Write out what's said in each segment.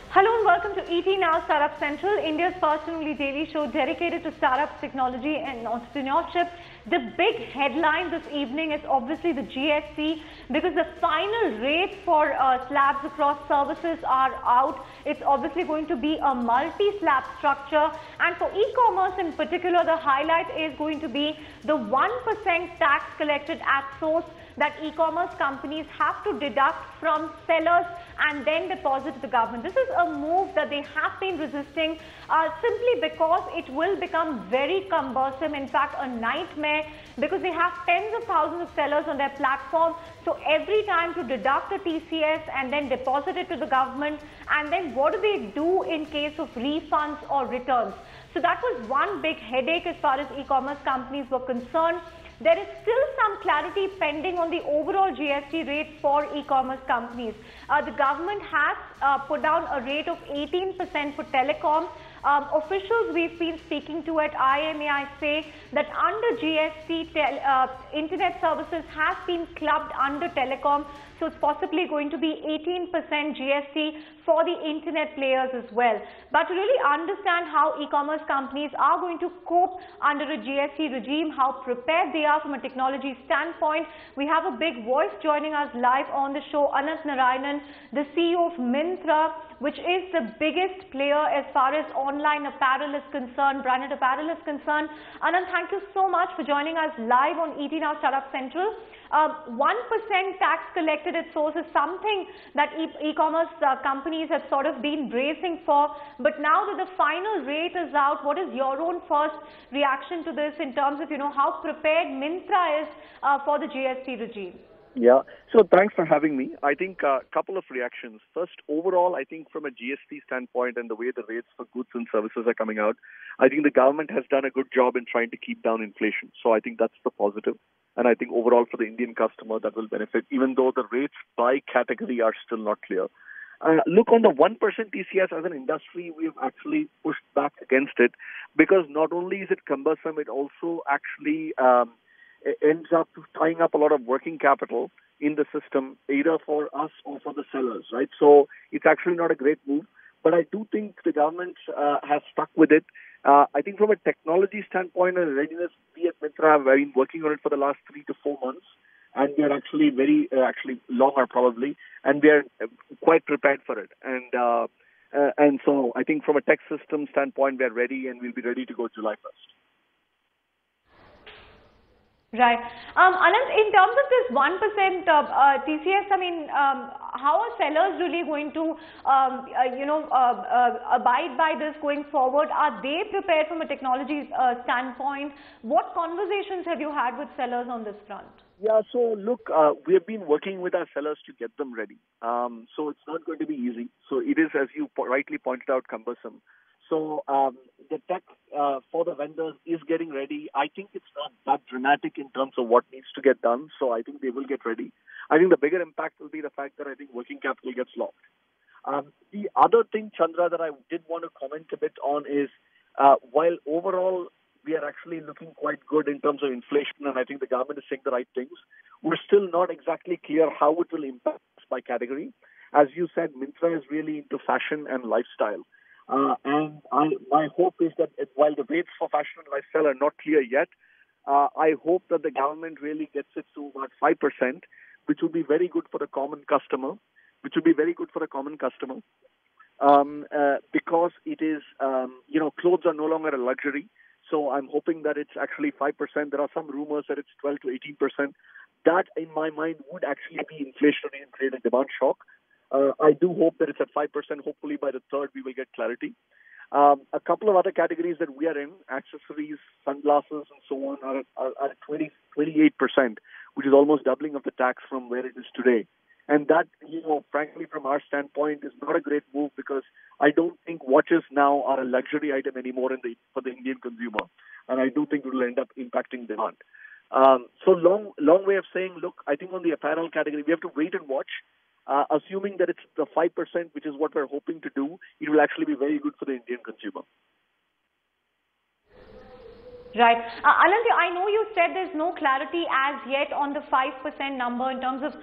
Hello and welcome to ET Now Startup Central, India's first and only daily show dedicated to startups, technology and entrepreneurship. The big headline this evening is obviously the GST because the final rates for slabs across services are out. It's obviously going to be a multi-slab structure, and for e-commerce in particular, the highlight is going to be the 1% tax collected at source that e-commerce companies have to deduct from sellers and then deposit to the government. This is a move that they have been resisting simply because it will become very cumbersome, in fact a nightmare, because they have tens of thousands of sellers on their platform. So every time to deduct a TCS and then deposit it to the government, and then what do they do in case of refunds or returns? So that was one big headache as far as e-commerce companies were concerned. There is still some clarity pending on the overall GST rate for e-commerce companies. The government has put down a rate of 18% for telecom. Officials we've been speaking to at IMAI say that under GST, internet services has been clubbed under telecom, so it's possibly going to be 18% GST for the internet players as well. But to really understand how e-commerce companies are going to cope under a GST regime, how prepared they are from a technology standpoint, we have a big voice joining us live on the show, Anant Narayanan, the CEO of Myntra, which is the biggest player as far as online apparel is concerned, branded apparel is concerned. Anant, thank you so much for joining us live on ET Now Startup Central. 1% tax collected at source is something that e-commerce companies have sort of been bracing for. But now that the final rate is out, what is your own first reaction to this in terms of, how prepared Myntra is for the GST regime? Yeah, so thanks for having me. I think a couple of reactions. First, overall, I think from a GST standpoint and the way the rates for goods and services are coming out, I think the government has done a good job in trying to keep down inflation. So I think that's the positive. And I think overall for the Indian customer, that will benefit, even though the rates by category are still not clear. Look, on the 1% TCS as an industry, we've actually pushed back against it because not only is it cumbersome, it also actually ends up tying up a lot of working capital in the system, either for us or for the sellers, right? So it's actually not a great move, but I do think the government has stuck with it. I think from a technology standpoint and readiness, we at Myntra have been working on it for the last 3 to 4 months, and we are actually actually longer probably, and we are quite prepared for it. And so I think from a tech system standpoint, we are ready, and we'll be ready to go July 1st. Right. Anant, in terms of this 1% TCS, how are sellers really going to, abide by this going forward? Are they prepared from a technology standpoint? What conversations have you had with sellers on this front? Yeah, so look, we have been working with our sellers to get them ready. So it's not going to be easy. So it is, as you rightly pointed out, cumbersome. So the tech for the vendors is getting ready. I think it's not that dramatic in terms of what needs to get done. So I think they will get ready. I think the bigger impact will be the fact that I think working capital gets locked. The other thing, Chandra, that I did want to comment a bit on is while overall we are actually looking quite good in terms of inflation, and I think the government is saying the right things, we're still not exactly clear how it will impact by category. As you said, Myntra is really into fashion and lifestyle. And my hope is that while the rates for fashion and lifestyle are not clear yet, I hope that the government really gets it to about 5%, which will be very good for the common customer, because it is, clothes are no longer a luxury. So I'm hoping that it's actually 5%. There are some rumors that it's 12 to 18%. That, in my mind, would actually be inflationary and create a demand shock. I do hope that it's at 5%. Hopefully by the third, we will get clarity. A couple of other categories that we are in, accessories, sunglasses, and so on, are at 28%, which is almost doubling of the tax from where it is today. And that, frankly, from our standpoint, is not a great move because I don't think watches now are a luxury item anymore for the Indian consumer. And I do think it will end up impacting demand. So long way of saying, look, I think on the apparel category, we have to wait and watch. Assuming that it's the 5%, which is what we're hoping to do, it will actually be very good for the Indian consumer. Right. Anand, I know you said there's no clarity as yet on the 5% number in terms of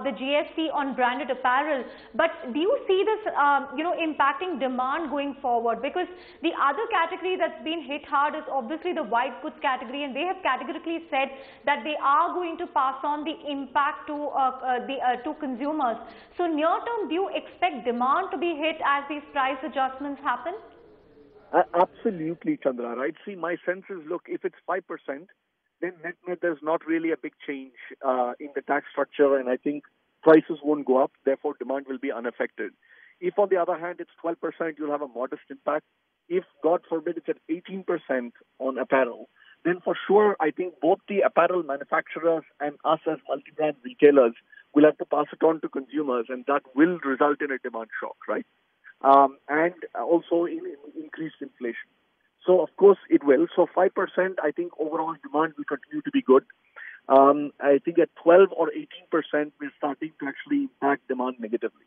the GST on branded apparel. But do you see this, impacting demand going forward? Because the other category that's been hit hard is obviously the white goods category, and they have categorically said that they are going to pass on the impact to consumers. So near term, do you expect demand to be hit as these price adjustments happen? Absolutely, Chandra, right? See, my sense is, look, if it's 5%, then net there's not really a big change in the tax structure, and I think prices won't go up, therefore demand will be unaffected. If, on the other hand, it's 12%, you'll have a modest impact. If, God forbid, it's at 18% on apparel, then for sure, I think both the apparel manufacturers and us as multi-brand retailers will have to pass it on to consumers, and that will result in a demand shock, right? And also in increased inflation. So, of course, it will. So, 5%, I think overall demand will continue to be good. I think at 12 or 18%, we're starting to actually impact demand negatively.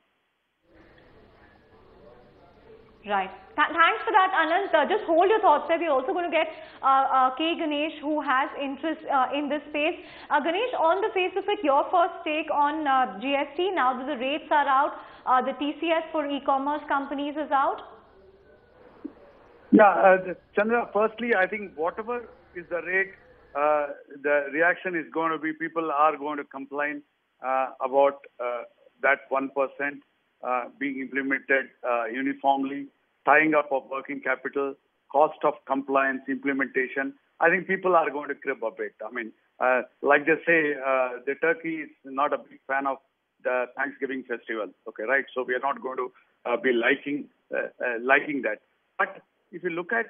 Right. Thanks for that, Anand. Just hold your thoughts there. We're also going to get K. Ganesh, who has interest in this space. Ganesh, on the face of it, your first take on GST, now that the rates are out, the TCS for e-commerce companies is out? Yeah, Chandra, firstly, I think whatever is the rate, the reaction is going to be, people are going to complain about that 1% being implemented uniformly, tying up of working capital, cost of compliance, implementation. I think people are going to crib a bit. I mean, like they say, the Turkey is not a big fan of the Thanksgiving festival. Okay, right? So we are not going to be liking that. But if you look at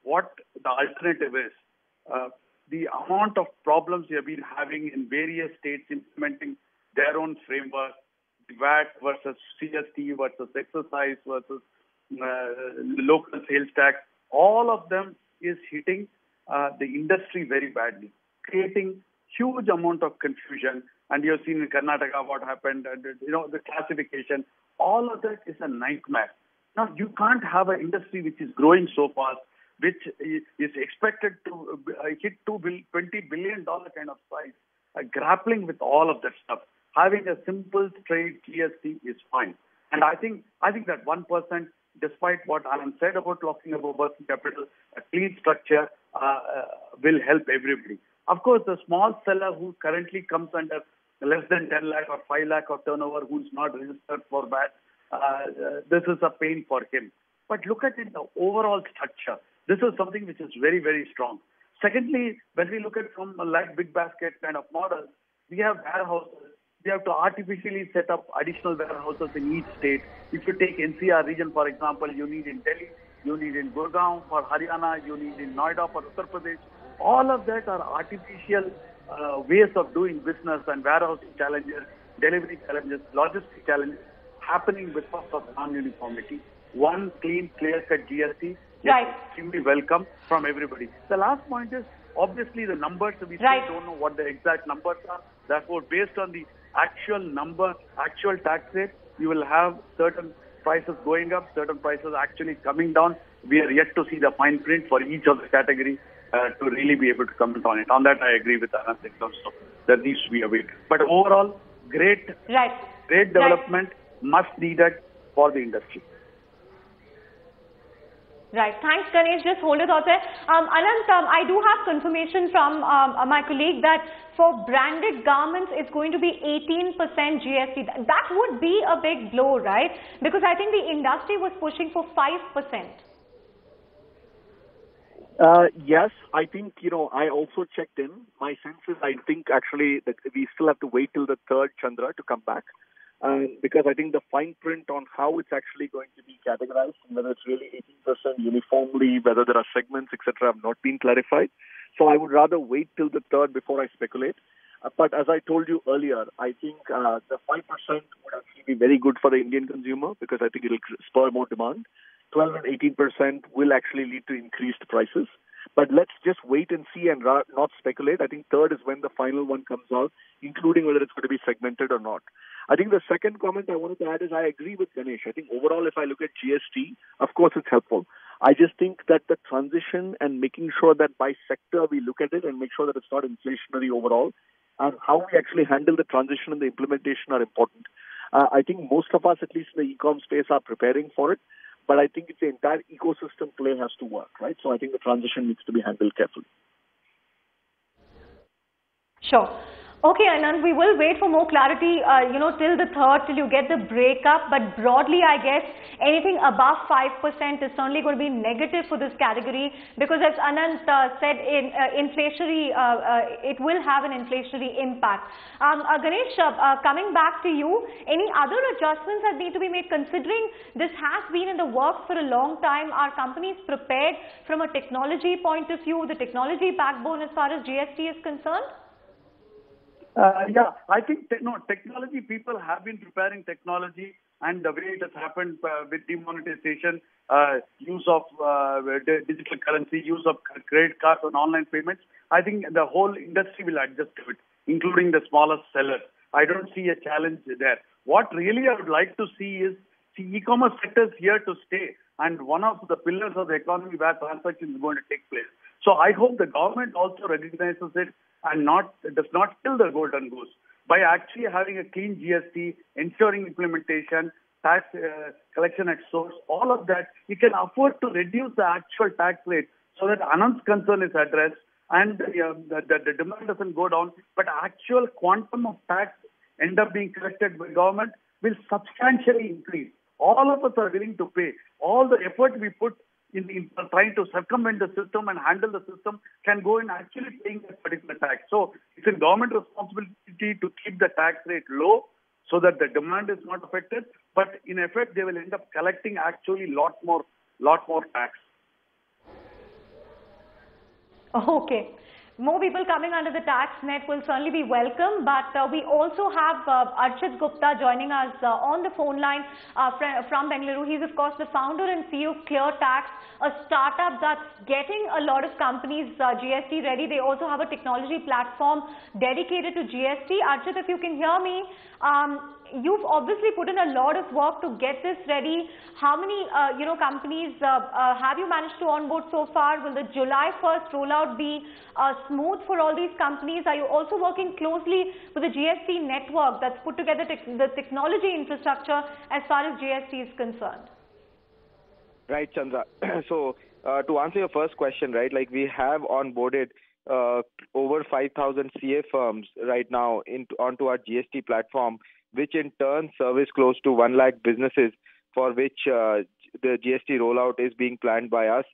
what the alternative is, the amount of problems we have been having in various states implementing their own framework, VAT versus GST versus exercise versus local sales tax, all of them is hitting the industry very badly, creating huge amount of confusion. And you've seen in Karnataka what happened, and the classification, all of that is a nightmare. Now, you can't have an industry which is growing so fast, which is expected to hit $20 billion kind of size, grappling with all of that stuff. Having a simple, straight GST is fine. And I think that 1%, despite what Anand said about locking about working capital, a clean structure will help everybody. Of course, the small seller who currently comes under less than 10 lakh or 5 lakh of turnover, who's not registered for VAT, this is a pain for him. But look at it, the overall structure. This is something which is very, very strong. Secondly, when we look at from like big basket kind of models, we have warehouses. We have to artificially set up additional warehouses in each state. If you take NCR region, for example, you need in Delhi, you need in Gurgaon for Haryana, you need in Noida for Uttar Pradesh. All of that are artificial ways of doing business and warehousing challenges, delivery challenges, logistic challenges happening because of non-uniformity. One clean, clear-cut GST is extremely welcome from everybody. The last point is, obviously, the numbers, we still don't know what the exact numbers are. Therefore, based on the actual number, actual tax rate, you will have certain prices going up, certain prices actually coming down. We are yet to see the fine print for each of the category to really be able to comment on it. On that, I agree with Anand in terms of there needs to be a wait. But overall, great development, much needed for the industry. Right. Thanks, Ganesh. Just hold your thoughts there. Anand, I do have confirmation from my colleague that for branded garments, it's going to be 18% GST. That would be a big blow, right? Because I think the industry was pushing for 5%. Yes, I think, I also checked in. My sense is I think actually that we still have to wait till the 3rd, Chandra, to come back. Because I think the fine print on how it's actually going to be categorized, whether it's really 18% uniformly, whether there are segments, etc., have not been clarified. So I would rather wait till the 3rd before I speculate. But as I told you earlier, I think the 5% would actually be very good for the Indian consumer because I think it will spur more demand. 12 and 18% will actually lead to increased prices. But let's just wait and see and not speculate. I think 3rd is when the final one comes out, including whether it's going to be segmented or not. I think the second comment I wanted to add is I agree with Ganesh. I think overall, if I look at GST, of course, it's helpful. I just think that the transition and making sure that by sector we look at it and make sure that it's not inflationary overall, and how we actually handle the transition and the implementation are important. I think most of us, at least in the e-com space, are preparing for it, but I think it's the entire ecosystem play has to work, right? So I think the transition needs to be handled carefully. Sure. Okay, Anand, we will wait for more clarity, till the 3rd, till you get the breakup. But broadly, I guess anything above 5% is certainly going to be negative for this category because, as Anand said, it will have an inflationary impact. Ganesh, coming back to you, any other adjustments that need to be made considering this has been in the works for a long time? Are companies prepared from a technology point of view, the technology backbone as far as GST is concerned? Yeah, I think technology people have been preparing technology, and the way it has happened with demonetization, use of digital currency, use of credit cards and online payments, I think the whole industry will adjust to it, including the smallest sellers. I don't see a challenge there. What really I would like to see is e-commerce sector is here to stay, and one of the pillars of the economy where transaction is going to take place. So I hope the government also recognizes it and does not kill the golden goose by actually having a clean GST, ensuring implementation, tax collection at source, all of that. You can afford to reduce the actual tax rate so that Anand's concern is addressed and the demand doesn't go down, but actual quantum of tax end up being collected by government will substantially increase. All of us are willing to pay. All the effort we put in trying to circumvent the system and handle the system can go in actually paying that particular tax. So it's a government responsibility to keep the tax rate low so that the demand is not affected. But in effect, they will end up collecting actually lot more tax. Okay. More people coming under the tax net will certainly be welcome, but we also have Archit Gupta joining us on the phone line from Bengaluru. He's of course the founder and CEO of ClearTax, a startup that's getting a lot of companies GST ready. They also have a technology platform dedicated to GST. Archit, if you can hear me, you've obviously put in a lot of work to get this ready. How many companies have you managed to onboard so far? Will the July 1st rollout be smooth for all these companies? Are you also working closely with the GST network that's put together the technology infrastructure as far as GST is concerned? Right, Chandra. So to answer your first question, right, like we have onboarded over 5,000 CA firms right now onto our GST platform, which in turn service close to 1 lakh businesses for which the GST rollout is being planned by us.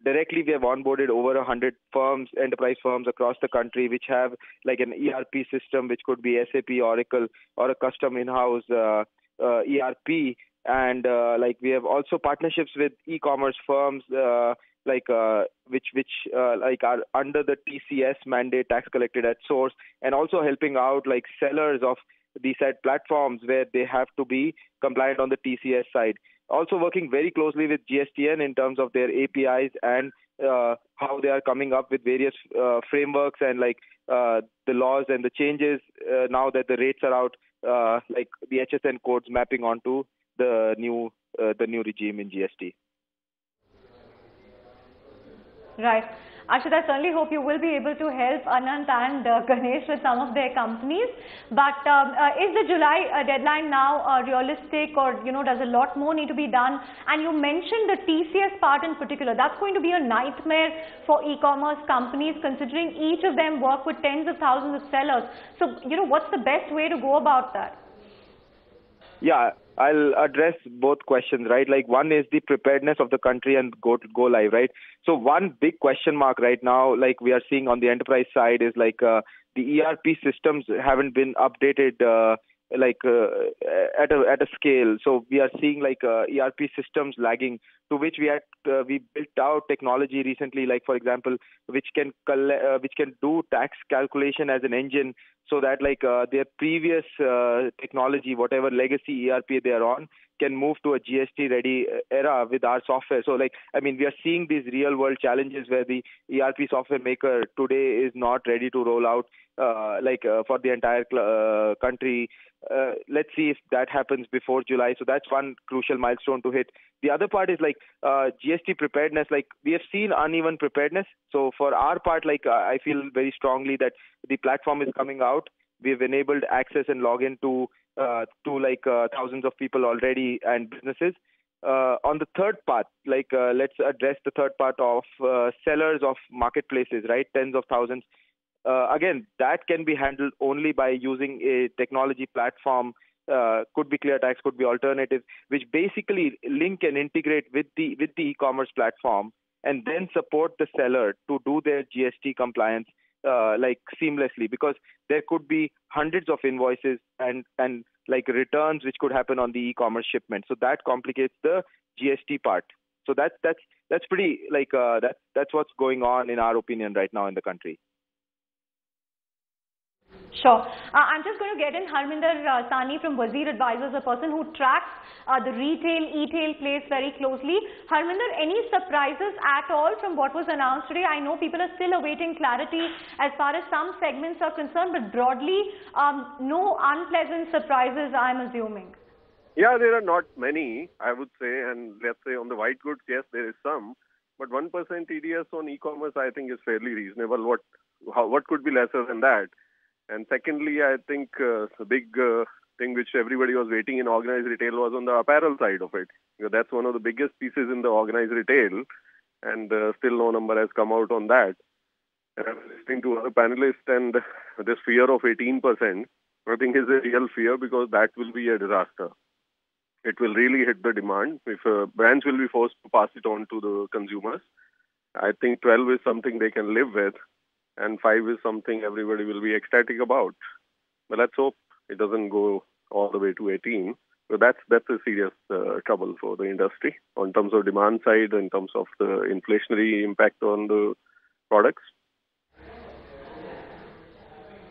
Directly, we have onboarded over 100 firms, enterprise firms across the country, which have like an ERP system, which could be SAP, Oracle, or a custom in-house ERP. And like we have also partnerships with e-commerce firms which are under the TCS mandate, tax collected at source, and also helping out like sellers of these said platforms where they have to be compliant on the TCS side. Also working very closely with GSTN in terms of their APIs and how they are coming up with various frameworks and like the laws and the changes now that the rates are out, like the HSN codes mapping onto the new regime in GST. Right. Archit, I certainly hope you will be able to help Anand and Ganesh with some of their companies. But is the July deadline now realistic, or does a lot more need to be done? And you mentioned the TCS part in particular. That's going to be a nightmare for e-commerce companies, considering each of them work with tens of thousands of sellers. So, what's the best way to go about that? Yeah, I'll address both questions, right? Like one is the preparedness of the country and go live, right? So one big question mark right now, like we are seeing on the enterprise side, is like the ERP systems haven't been updated at a scale. So we are seeing like ERP systems lagging, to which we built out technology recently, like for example, which can do tax calculation as an engine, so that like their previous technology, whatever legacy ERP they are on, can move to a GST ready era with our software. So like, I mean, we are seeing these real world challenges where the ERP software maker today is not ready to roll out for the entire country. Let's see if that happens before July. So that's one crucial milestone to hit. The other part is like GST preparedness. Like we have seen uneven preparedness. So for our part, like I feel very strongly that the platform is coming out. We've enabled access and login to thousands of people already and businesses. On the third part, let's address the third part of sellers of marketplaces, right? Tens of thousands. Again, that can be handled only by using a technology platform. Could be ClearTax, could be alternatives, which basically link and integrate with the e-commerce platform, and then support the seller to do their GST compliance seamlessly, because there could be hundreds of invoices and like returns which could happen on the e-commerce shipment. So that complicates the GST part. So that's pretty that's what's going on in our opinion right now in the country. Sure. I'm just going to get in Harminder Sani from Wazir Advisors, a person who tracks the retail, e-tail place very closely. Harminder, any surprises at all from what was announced today? I know people are still awaiting clarity as far as some segments are concerned, but broadly, no unpleasant surprises, I'm assuming. Yeah, there are not many, I would say, and let's say on the white goods, yes, there is some, but 1% TDS on e-commerce, I think, is fairly reasonable. What could be lesser than that? And secondly, I think the big thing which everybody was waiting in organized retail was on the apparel side of it. That's one of the biggest pieces in the organized retail, and still no number has come out on that. And I was listening to other panelists, and this fear of 18%, I think is a real fear, because that will be a disaster. It will really hit the demand. If brands will be forced to pass it on to the consumers, I think 12 is something they can live with, and 5 is something everybody will be ecstatic about. But let's hope it doesn't go all the way to 18. So that's a serious trouble for the industry in terms of demand side, in terms of the inflationary impact on the products.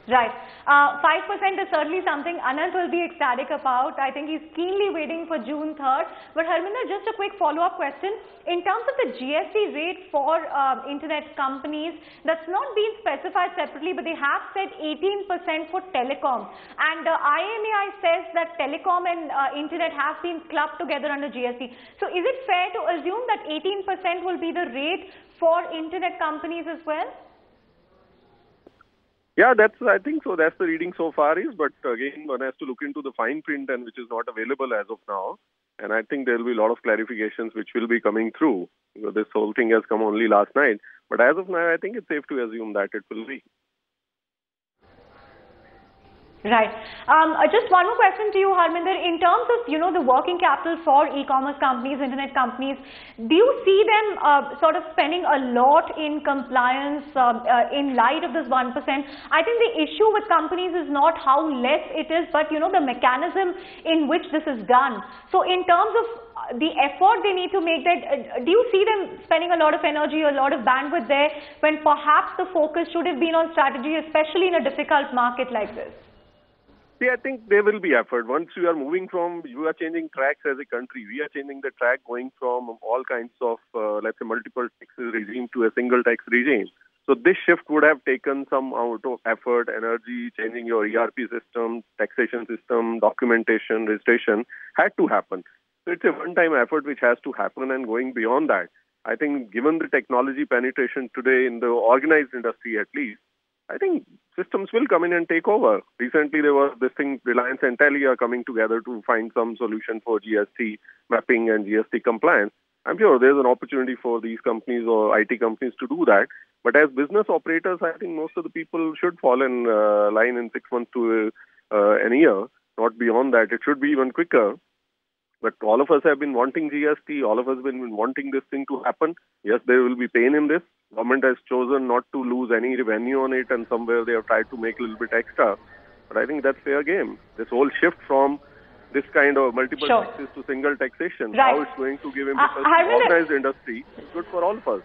Right. 5% is certainly something Anant will be ecstatic about. I think he's keenly waiting for June 3rd. But Harminder, just a quick follow-up question. In terms of the GST rate for internet companies, that's not been specified separately, but they have said 18% for telecom. And IMAI says that telecom and internet have been clubbed together under GST. So is it fair to assume that 18% will be the rate for internet companies as well? Yeah, I think so. That's the reading so far is, but again, one has to look into the fine print, and which is not available as of now. And I think there will be a lot of clarifications which will be coming through. This whole thing has come only last night. But as of now, I think it's safe to assume that it will be. Right. Just one more question to you, Harminder. In terms of, the working capital for e-commerce companies, internet companies, do you see them sort of spending a lot in compliance in light of this 1%? I think the issue with companies is not how less it is, but, the mechanism in which this is done. So in terms of the effort they need to make, that do you see them spending a lot of energy, a lot of bandwidth there, when perhaps the focus should have been on strategy, especially in a difficult market like this? See, I think there will be effort. Once you are changing tracks as a country. We are changing the track, going from all kinds of, let's say, multiple taxes regime to a single tax regime. So this shift would have taken some amount of effort, energy, changing your ERP system, taxation system, documentation, registration, had to happen. So it's a one-time effort which has to happen, and going beyond that, I think given the technology penetration today in the organized industry at least, I think systems will come in and take over. Recently, there was this thing, Reliance and Tele are coming together to find some solution for GST mapping and GST compliance. I'm sure there's an opportunity for these companies or IT companies to do that. But as business operators, I think most of the people should fall in line in 6 months to an year. Not beyond that. It should be even quicker. But all of us have been wanting GST. All of us have been wanting this thing to happen. Yes, there will be pain in this. Government has chosen not to lose any revenue on it, and somewhere they have tried to make a little bit extra. But I think that's fair game. This whole shift from this kind of multiple taxes to single taxation, how it's going to give impetus to organized industry, is good for all of us.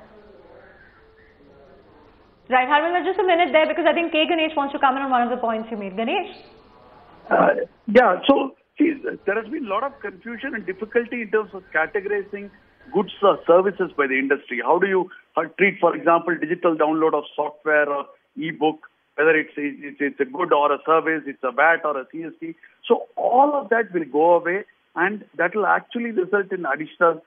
Right, Harminder, just a minute there, because I think K. Ganesh wants to comment on one of the points you made. Ganesh? Yeah, so See, there has been a lot of confusion and difficulty in terms of categorizing goods or services by the industry. How do you treat, for example, digital download of software or e-book, whether it's a good or a service, it's a VAT or a CST. So all of that will go away, and that will actually result in additional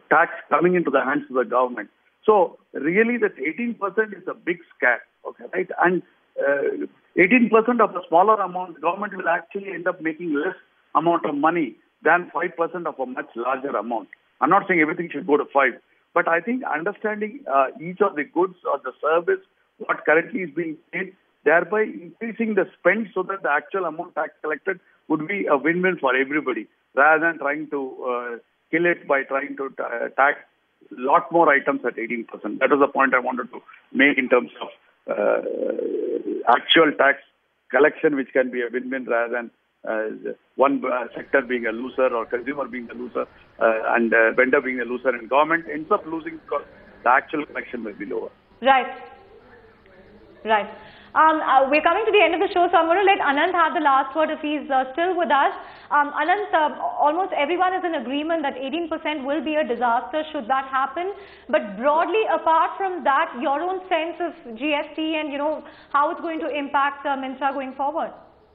tax coming into the hands of the government. So really that 18% is a big scare, okay, right? And 18% of a smaller amount, government will actually end up making less amount of money than 5% of a much larger amount. I'm not saying everything should go to 5, but I think understanding each of the goods or the service, what currently is being paid, thereby increasing the spend so that the actual amount tax collected would be a win-win for everybody, rather than trying to kill it by trying to tax a lot more items at 18%. That is the point I wanted to make in terms of actual tax collection, which can be a win-win rather than one sector being a loser or consumer being a loser and vendor being a loser, and government ends up losing because the actual collection may be lower. Right. Right. We're coming to the end of the show, so I'm going to let Anant have the last word if he's still with us. Anant, almost everyone is in agreement that 18% will be a disaster should that happen. But broadly, apart from that, your own sense of GST and, how it's going to impact Myntra going forward?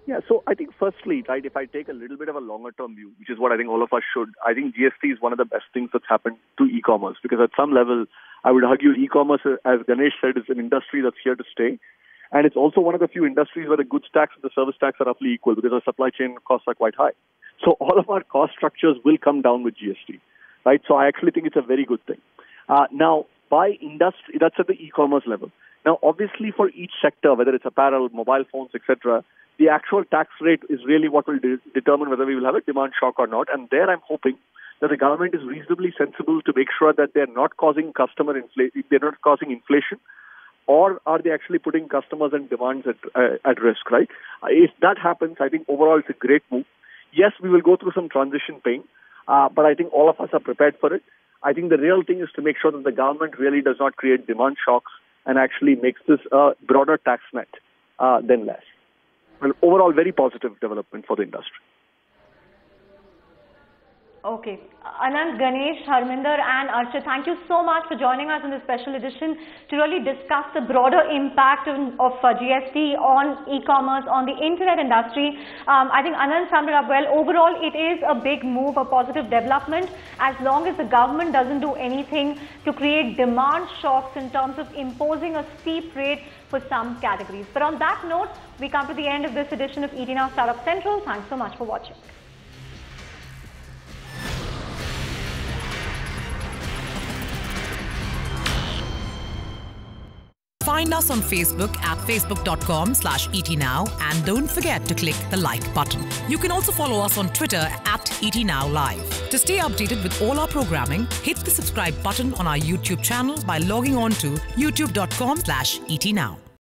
Yeah, so I think firstly, right, if I take a little bit of a longer term view, which is what I think all of us should, I think GST is one of the best things that's happened to e-commerce, because at some level, I would argue e-commerce, as Ganesh said, is an industry that's here to stay. And it's also one of the few industries where the goods tax and the service tax are roughly equal, because our supply chain costs are quite high. So all of our cost structures will come down with GST, right? So I actually think it's a very good thing. Now, by industry, that's at the e-commerce level. Now, obviously, for each sector, whether it's apparel, mobile phones, etc., the actual tax rate is really what will determine whether we will have a demand shock or not. And there I'm hoping that the government is reasonably sensible to make sure that they're not causing they're not causing inflation, or are they actually putting customers and demands at risk, right? If that happens, I think overall it's a great move. Yes, we will go through some transition pain, but I think all of us are prepared for it. I think the real thing is to make sure that the government really does not create demand shocks and actually makes this a broader tax net than less. Well, overall, very positive development for the industry. Okay. Anant, Ganesh, Harminder and Archit, thank you so much for joining us in this special edition to really discuss the broader impact of GST on e-commerce, on the internet industry. I think Anant summed it up well. Overall, it is a big move, a positive development, as long as the government doesn't do anything to create demand shocks in terms of imposing a steep rate for some categories. But on that note, we come to the end of this edition of ET Now Startup Central. Thanks so much for watching. Find us on Facebook at facebook.com/ETNow and don't forget to click the like button. You can also follow us on Twitter at ETNowLive. To stay updated with all our programming, hit the subscribe button on our YouTube channel by logging on to youtube.com/ETNow.